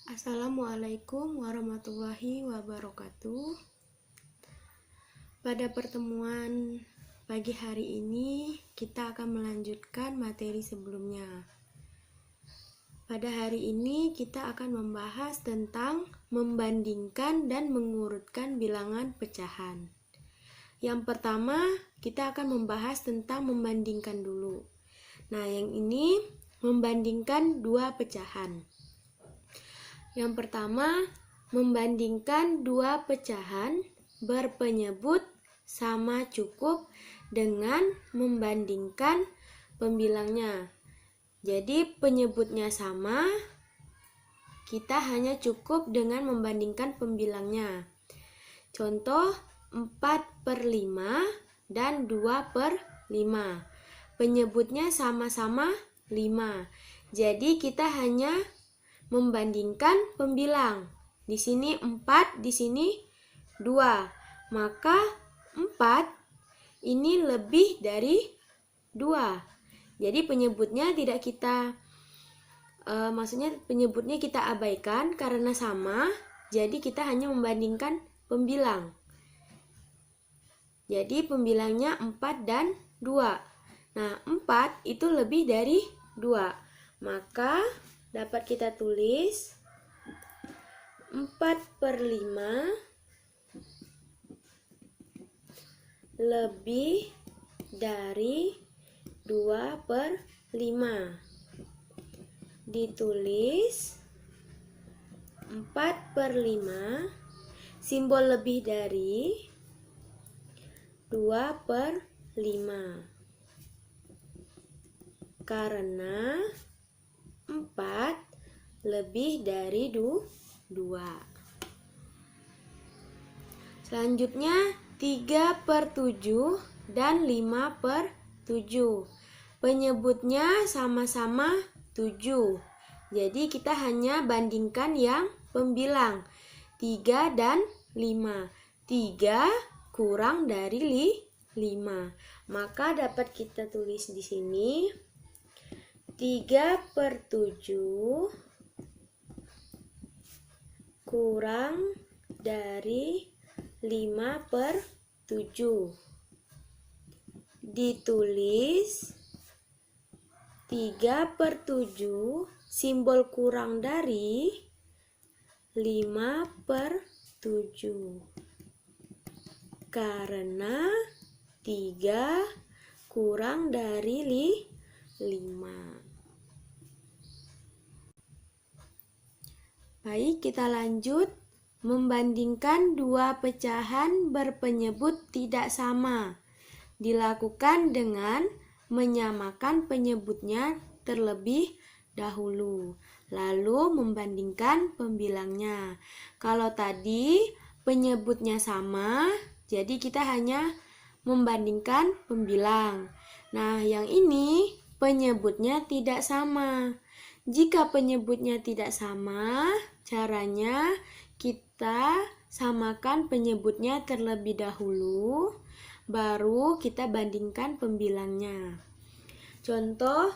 Assalamualaikum warahmatullahi wabarakatuh. Pada pertemuan pagi hari ini, kita akan melanjutkan materi sebelumnya. Pada hari ini, kita akan membahas tentang membandingkan dan mengurutkan bilangan pecahan. Yang pertama, kita akan membahas tentang membandingkan dulu. Nah, yang ini membandingkan dua pecahan. Yang pertama, membandingkan dua pecahan berpenyebut sama cukup dengan membandingkan pembilangnya. Jadi penyebutnya sama, kita hanya cukup dengan membandingkan pembilangnya. Contoh 4/5 dan 2/5. Penyebutnya sama-sama 5. Jadi kita hanya membandingkan pembilang. Di sini 4, di sini 2. Maka 4 ini lebih dari 2. Jadi penyebutnya tidak kita penyebutnya kita abaikan karena sama. Jadi kita hanya membandingkan pembilang. Jadi pembilangnya 4 dan 2. Nah, 4 itu lebih dari 2. Maka dapat kita tulis 4/5 lebih dari 2/5. Ditulis 4/5, simbol lebih dari 2/5. Karena 4 lebih dari 2. Selanjutnya 3/7 dan 5/7. Penyebutnya sama-sama 7. Jadi kita hanya bandingkan yang pembilang 3 dan 5. 3 kurang dari 5. Maka dapat kita tulis di sini 3/7 kurang dari 5/7. Ditulis 3/7, simbol kurang dari 5/7. Karena 3 kurang dari 5. Baik, kita lanjut. Membandingkan dua pecahan berpenyebut tidak sama. Dilakukan dengan menyamakan penyebutnya terlebih dahulu, lalu membandingkan pembilangnya. Kalau tadi penyebutnya sama, jadi kita hanya membandingkan pembilang. Nah, yang ini penyebutnya tidak sama. Jika penyebutnya tidak sama, caranya kita samakan penyebutnya terlebih dahulu, baru kita bandingkan pembilangnya. Contoh,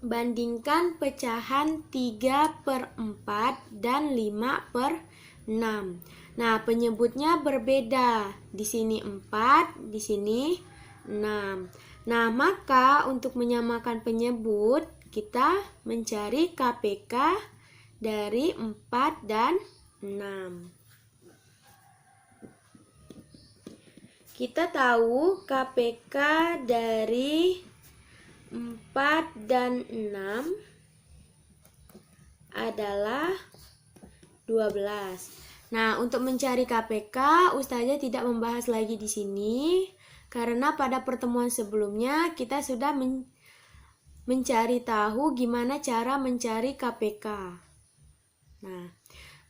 bandingkan pecahan 3/4 dan 5/6. Nah, penyebutnya berbeda. Di sini 4, di sini 6. Nah, maka untuk menyamakan penyebut, kita mencari KPK dari 4 dan 6. Kita tahu KPK dari 4 dan 6 adalah 12. Nah, untuk mencari KPK, Ustazah tidak membahas lagi di sini karena pada pertemuan sebelumnya kita sudah mencari tahu gimana cara mencari KPK. Nah,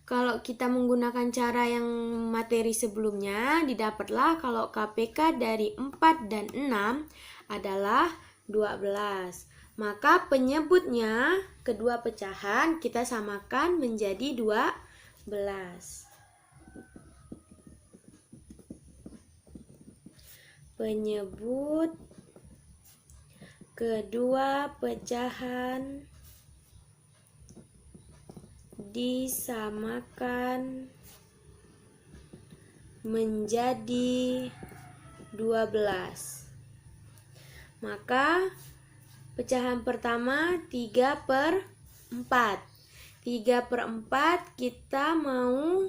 kalau kita menggunakan cara yang materi sebelumnya, didapatlah kalau KPK dari 4 dan 6 adalah 12. Maka penyebutnya kedua pecahan kita samakan menjadi 12. Penyebut kedua pecahan disamakan menjadi 12. Maka pecahan pertama 3/4. 3/4 kita mau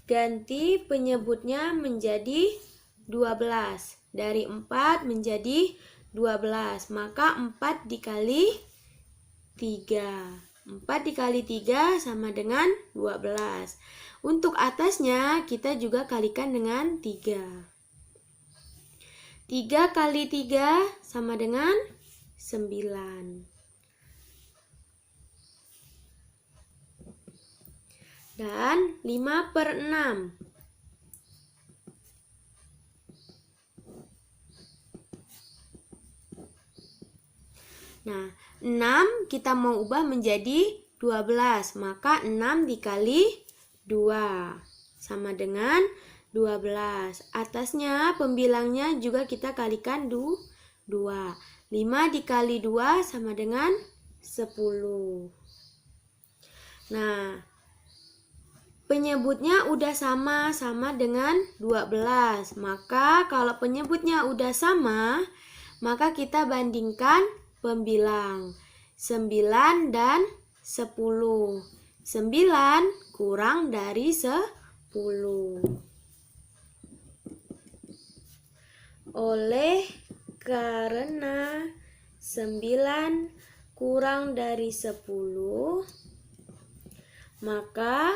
ganti penyebutnya menjadi 12. Dari 4 menjadi 12. Maka 4 dikali 3. 4 dikali 3 sama dengan 12. Untuk atasnya kita juga kalikan dengan 3. 3 kali 3 sama dengan 9. Dan 5/6. Nah, 6 kita mau ubah menjadi 12. Maka 6 dikali 2 sama dengan 12. Atasnya pembilangnya juga kita kalikan 2. 5 dikali 2 sama dengan 10. Nah, penyebutnya udah sama dengan 12. Maka kalau penyebutnya udah sama, maka kita bandingkan pembilang 9 dan 10. 9 kurang dari 10. Oleh karena 9 kurang dari 10, maka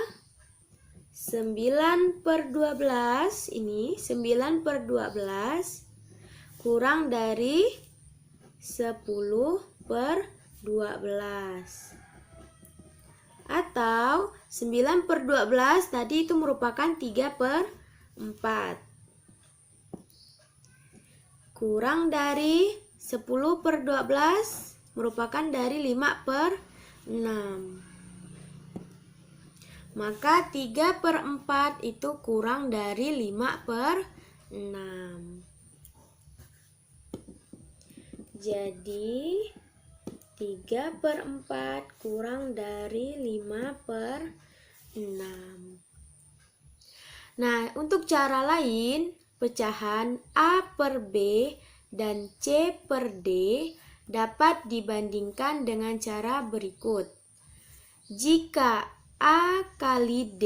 9/12 ini 9/12 kurang dari 10/12. Atau 9/12 tadi itu merupakan 3/4. Kurang dari 10/12 merupakan dari 5/6. Maka 3/4 itu kurang dari 5/6. Jadi 3/4 kurang dari 5/6. Nah, untuk cara lain, pecahan A/B dan C/D dapat dibandingkan dengan cara berikut. Jika A kali D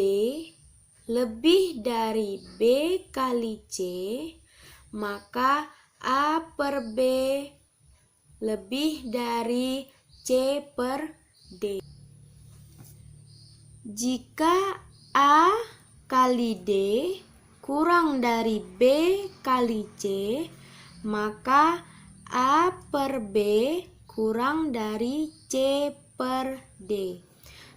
lebih dari B kali C, maka A/B lebih dari C/D. Jika A kali D kurang dari B kali C, maka A/B kurang dari C/D.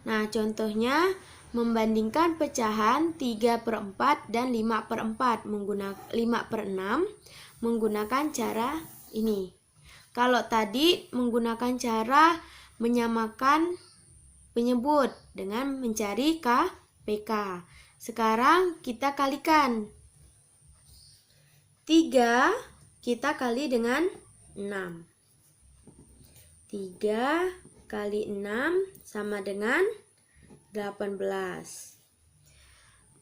Nah, contohnya membandingkan pecahan 3/4 dan 5/4 menggunakan 5/6 menggunakan cara ini. Kalau tadi menggunakan cara menyamakan penyebut dengan mencari KPK. Sekarang kita kalikan. 3 kita kali dengan 6. 3 kali 6 sama dengan 18.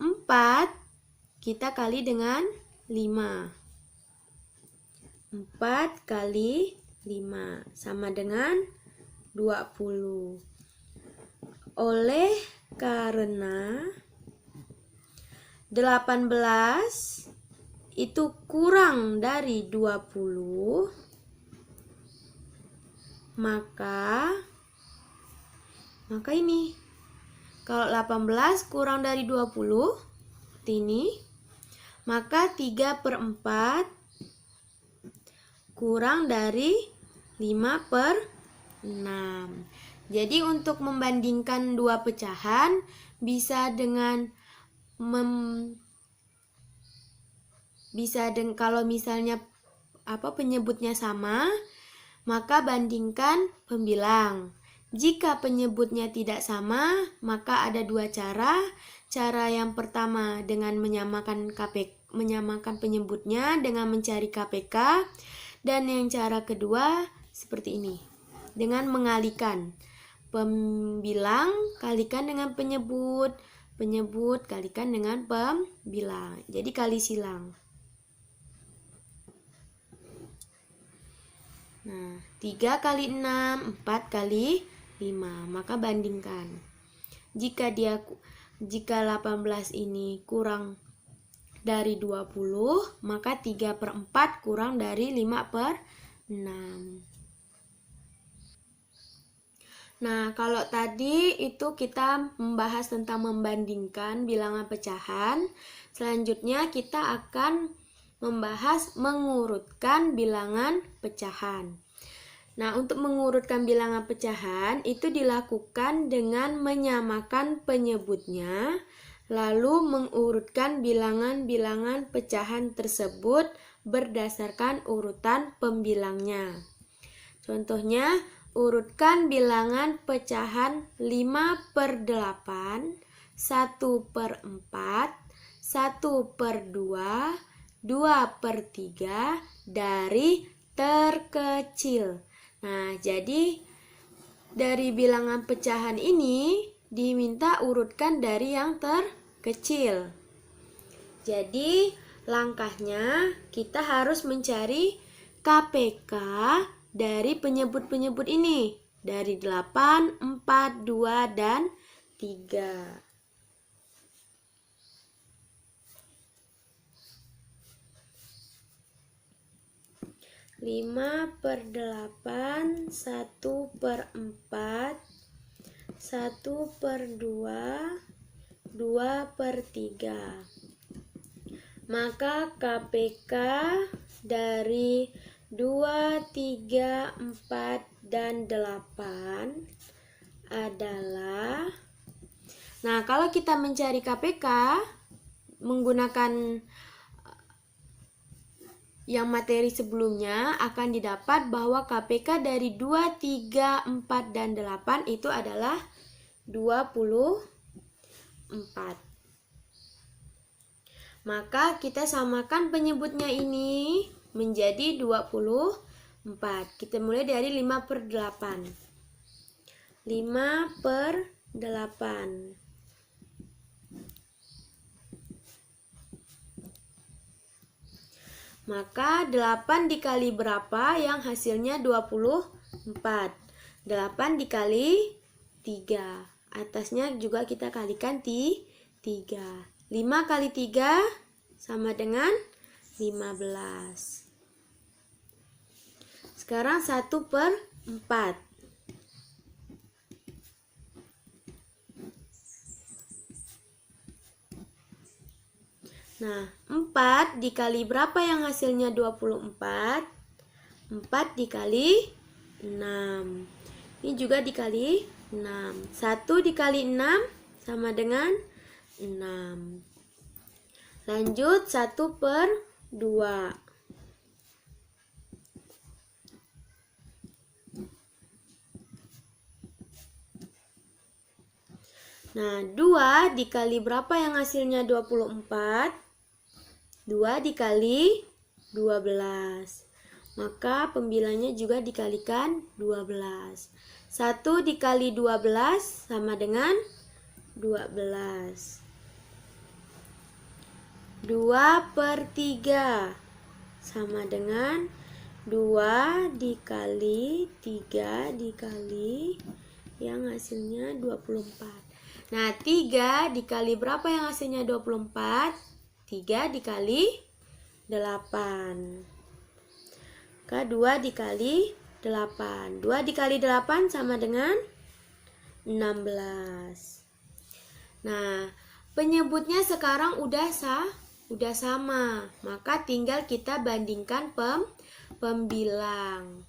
4 kita kali dengan 5. 4 kali 5 sama dengan 20. Oleh karena 18 itu kurang dari 20, maka ini. Kalau 18 kurang dari 20 ini, maka 3/4 kurang dari 5/6. Jadi untuk membandingkan dua pecahan bisa dengan kalau misalnya penyebutnya sama, maka bandingkan pembilang. Jika penyebutnya tidak sama, maka ada dua cara. Cara yang pertama dengan menyamakan penyebutnya dengan mencari KPK, dan yang cara kedua seperti ini. dengan mengalikan. Pembilang kalikan dengan penyebut, penyebut kalikan dengan pembilang. Jadi kali silang. Nah, 3 kali 6, 4 kali 5. Maka bandingkan. Jika 18 ini kurang dari 20, maka 3/4 kurang dari 5/6. Nah, kalau tadi itu kita membahas tentang membandingkan bilangan pecahan. Selanjutnya kita akan membahas mengurutkan bilangan pecahan. Nah, untuk mengurutkan bilangan pecahan itu dilakukan dengan menyamakan penyebutnya, lalu mengurutkan bilangan-bilangan pecahan tersebut berdasarkan urutan pembilangnya. Contohnya, urutkan bilangan pecahan 5/8, 1/4, 1/2, 2/3 dari terkecil. Nah, jadi dari bilangan pecahan ini diminta urutkan dari yang terkecil. Jadi, langkahnya kita harus mencari KPK dari penyebut-penyebut ini, dari 8, 4, 2, dan 3. Lima per 8, 1/4, 1/2, 2/3. Maka KPK dari 2, 3, 4, dan 8 adalah, nah kalau kita mencari KPK menggunakan yang materi sebelumnya akan didapat bahwa KPK dari 2, 3, 4, dan 8 itu adalah 24. Maka kita samakan penyebutnya ini menjadi 24. Kita mulai dari 5/8. 5/8. Maka 8 dikali berapa yang hasilnya 24? 8 dikali 3. Atasnya juga kita kalikan 3. 5 kali 3 sama dengan 15. Sekarang 1/4. Nah, 4 dikali berapa yang hasilnya 24? 4 dikali 6. Ini juga dikali 6. 1 dikali 6 sama dengan 6. Lanjut 1/2. Nah, 2 dikali berapa yang hasilnya 24? 2 dikali 12. Maka pembilangnya juga dikalikan 12. 1 dikali 12 sama dengan 12. 2/3 sama dengan 2 dikali 3 dikali yang hasilnya 24. Nah, 3 dikali berapa yang hasilnya 24? 3 dikali 8. Maka 2 dikali 8. 2 dikali 8 sama dengan 16. Nah, penyebutnya sekarang udah sama. Maka tinggal kita bandingkan pembilang.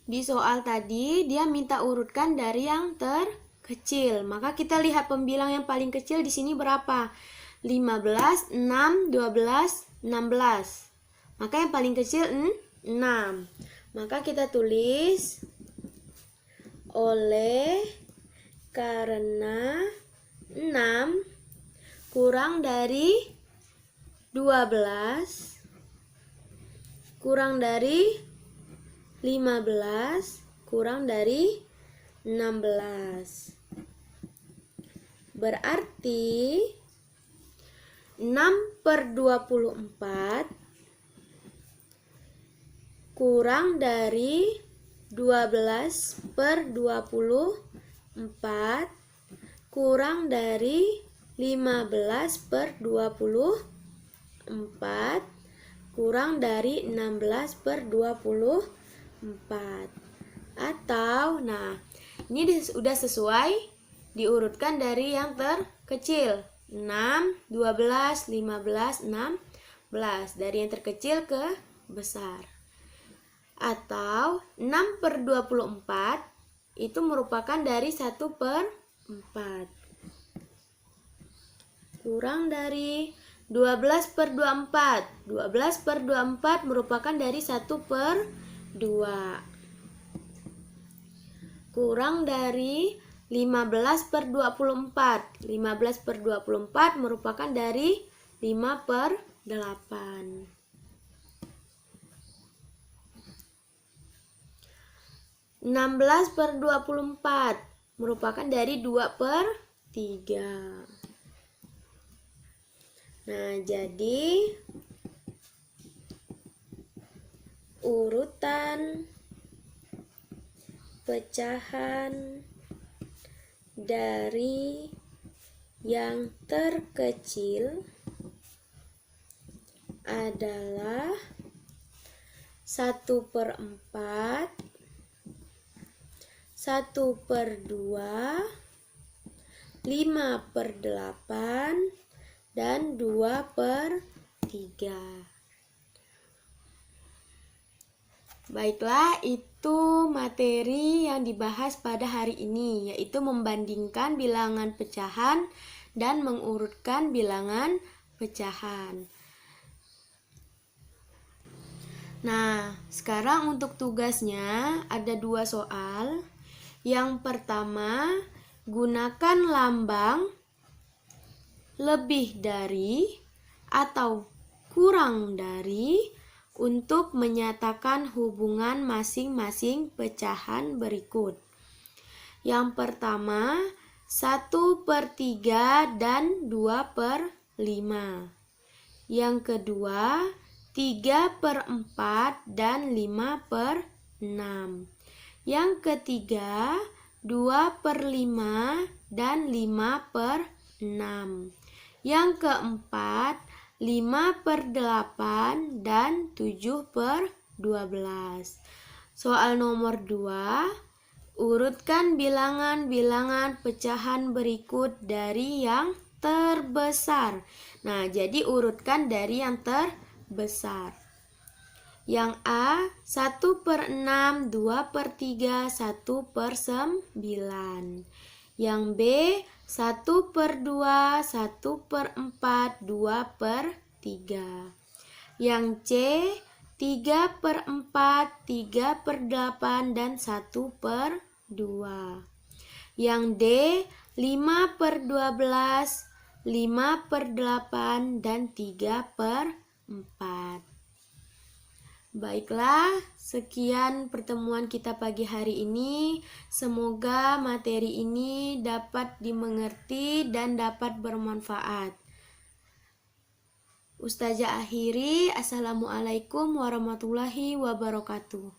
Di soal tadi dia minta urutkan dari yang terkecil. Maka kita lihat pembilang yang paling kecil di sini berapa? 15, 6, 12, 16. Maka yang paling kecil 6. Maka kita tulis oleh karena 6 kurang dari 12 kurang dari 15 kurang dari 16. Berarti 6/24 kurang dari 12/24 kurang dari 15/24 kurang dari 16/24. Atau, nah, ini udah sesuai, diurutkan dari yang terkecil. 6, 12, 15, 16. Dari yang terkecil ke besar. Atau 6/24 itu merupakan dari 1/4. Kurang dari 12/24. 12/24 merupakan dari 1/2. Kurang dari 15/24. 15/24 merupakan dari 5/8. 16/24 merupakan dari 2/3. Nah, jadi urutan pecahan dari yang terkecil adalah 1/4, 1/2, 5/8, dan 2/3. Baiklah, itu materi yang dibahas pada hari ini, yaitu membandingkan bilangan pecahan dan mengurutkan bilangan pecahan. Nah, sekarang untuk tugasnya ada 2 soal. Yang pertama, gunakan lambang lebih dari atau kurang dari untuk menyatakan hubungan masing-masing pecahan berikut. Yang pertama, 1/3 dan 2/5. Yang kedua, 3/4 dan 5/6. Yang ketiga, 2/5 dan 5/6. Yang keempat, 5/8 dan 7/12. Soal nomor 2, urutkan bilangan-bilangan pecahan berikut dari yang terbesar. Nah, jadi urutkan dari yang terbesar. Yang A, 1/6, 2/3, 1/9. Yang B, 1/2, 1/4, 2/3. Yang C, 3/4, 3/8, dan 1/2. Yang D, 5/12, 5/8, dan 3/4. Baiklah, sekian pertemuan kita pagi hari ini. Semoga materi ini dapat dimengerti dan dapat bermanfaat. Ustazah akhiri, Assalamualaikum warahmatullahi wabarakatuh.